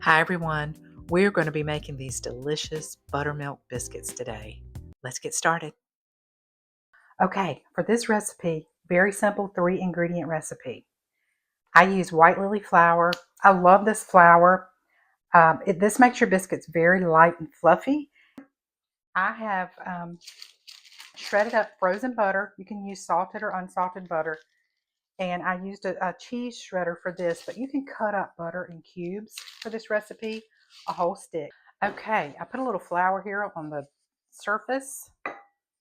Hi everyone, we're going to be making these delicious buttermilk biscuits today. Let's get started. Okay, for this recipe, very simple 3-ingredient recipe. I use white lily flour. I love this flour. This makes your biscuits very light and fluffy. I have shredded up frozen butter. You can use salted or unsalted butter. And I used a cheese shredder for this, but you can cut up butter in cubes for this recipe, a whole stick. Okay, I put a little flour here on the surface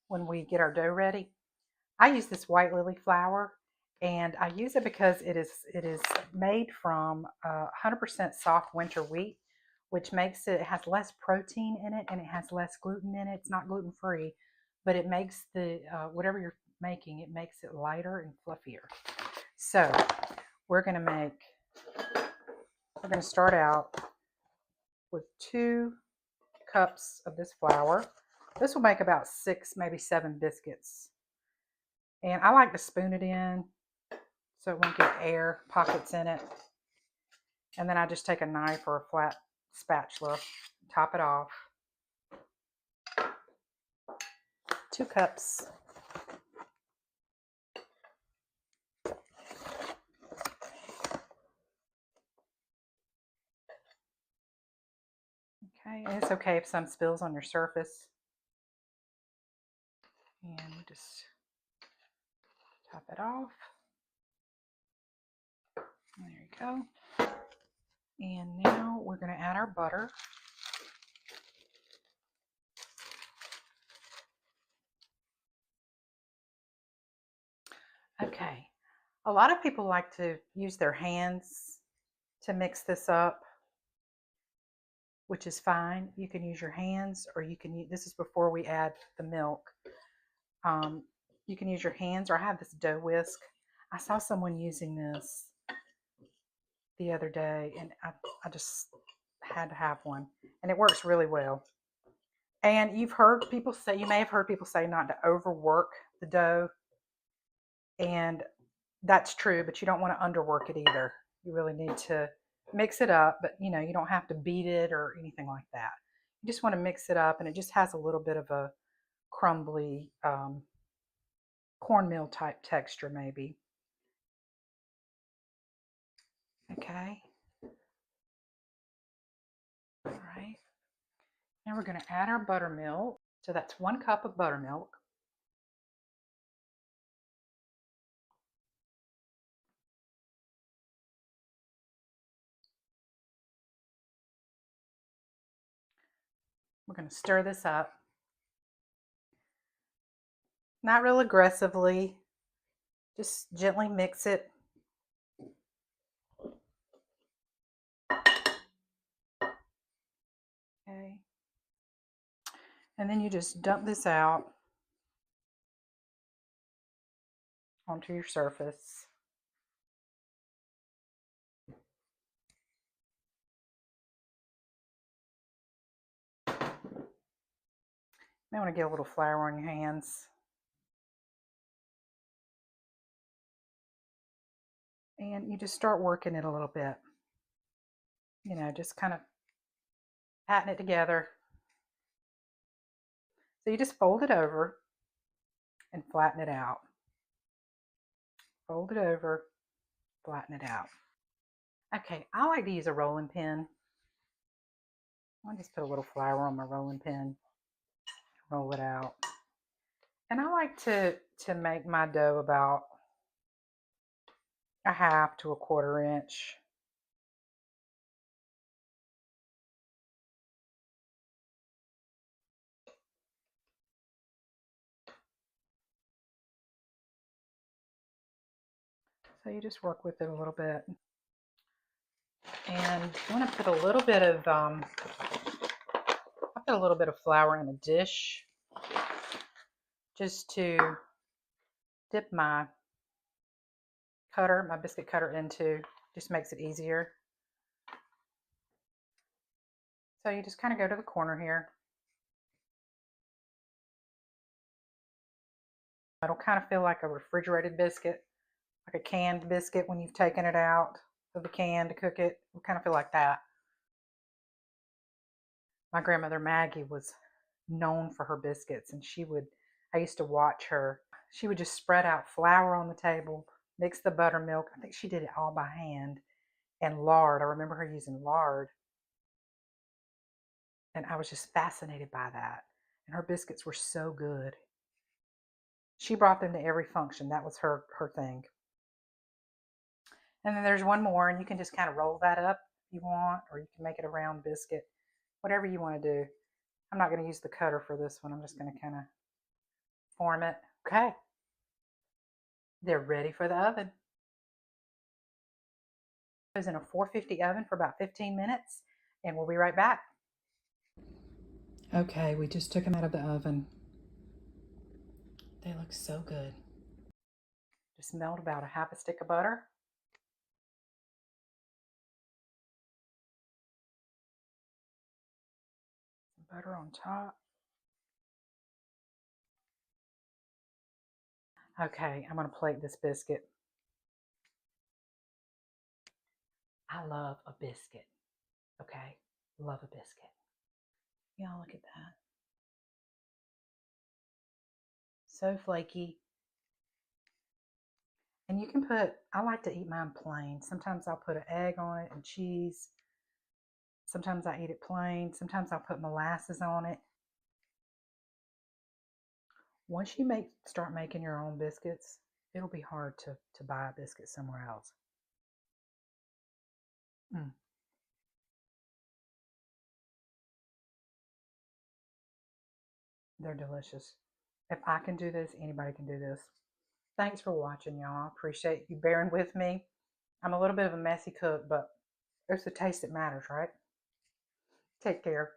when we get our dough ready. I use this white lily flour, and I use it because it is made from 100% soft winter wheat, which makes it has less protein in it and it has less gluten in it. It's not gluten free, but it makes the whatever you're making, it makes it lighter and fluffier. So we're gonna start out with 2 cups of this flour. This will make about 6, maybe 7 biscuits. And I like to spoon it in so it won't get air pockets in it. And then I just take a knife or a flat spatula, top it off. 2 cups. Okay, and it's okay if some spills on your surface. And we just top it off. There you go. And now we're going to add our butter. Okay, a lot of people like to use their hands to mix this up, which is fine. You can use your hands, or you can use, this is before we add the milk. You can use your hands, or I have this dough whisk. I saw someone using this the other day, and I just had to have one, and it works really well. And you've heard people say, you may have heard people say not to overwork the dough, and that's true, but you don't want to underwork it either. You really need to mix it up, but you know, you don't have to beat it or anything like that. You just want to mix it up, and it just has a little bit of a crumbly cornmeal type texture maybe. Okay. All right. Now we're going to add our buttermilk. So that's 1 cup of buttermilk. We're going to stir this up. Not real aggressively. Just gently mix it. Okay. And then you just dump this out onto your surface. You may want to get a little flour on your hands. And you just start working it a little bit. You know, just kind of patting it together. So you just fold it over and flatten it out. Fold it over, flatten it out. Okay, I like to use a rolling pin. I'll just put a little flour on my rolling pin, roll it out. And I like to make my dough about a 1/2 to 1/4 inch. So you just work with it a little bit. And you want to put a little bit of, I put a little bit of flour in a dish just to dip my cutter, my biscuit cutter into. Just makes it easier. So you just kind of go to the corner here. It'll kind of feel like a refrigerated biscuit, like a canned biscuit when you've taken it out of the can to cook it. It'll kind of feel like that. My grandmother Maggie was known for her biscuits, and I used to watch her. She would just spread out flour on the table, mix the buttermilk. I think she did it all by hand, and lard. I remember her using lard, and I was just fascinated by that. And her biscuits were so good. She brought them to every function. That was her thing. And then there's one more, and you can just kind of roll that up if you want, or you can make it a round biscuit, whatever you want to do. I'm not going to use the cutter for this one. I'm just going to kind of form it. Okay, they're ready for the oven. It was in a 450 oven for about 15 minutes, and we'll be right back. Okay, we just took them out of the oven. They look so good. Just melt about a half a stick of butter. Butter on top. Okay, I'm going to plate this biscuit. I love a biscuit. Okay, love a biscuit. Y'all look at that. So flaky. And you can I like to eat mine plain. Sometimes I'll put an egg on it and cheese. Sometimes I eat it plain. Sometimes I'll put molasses on it. Once you start making your own biscuits, it'll be hard to buy a biscuit somewhere else. Mm. They're delicious. If I can do this, anybody can do this. Thanks for watching, y'all. I appreciate you bearing with me. I'm a little bit of a messy cook, but it's the taste that matters, right? Take care.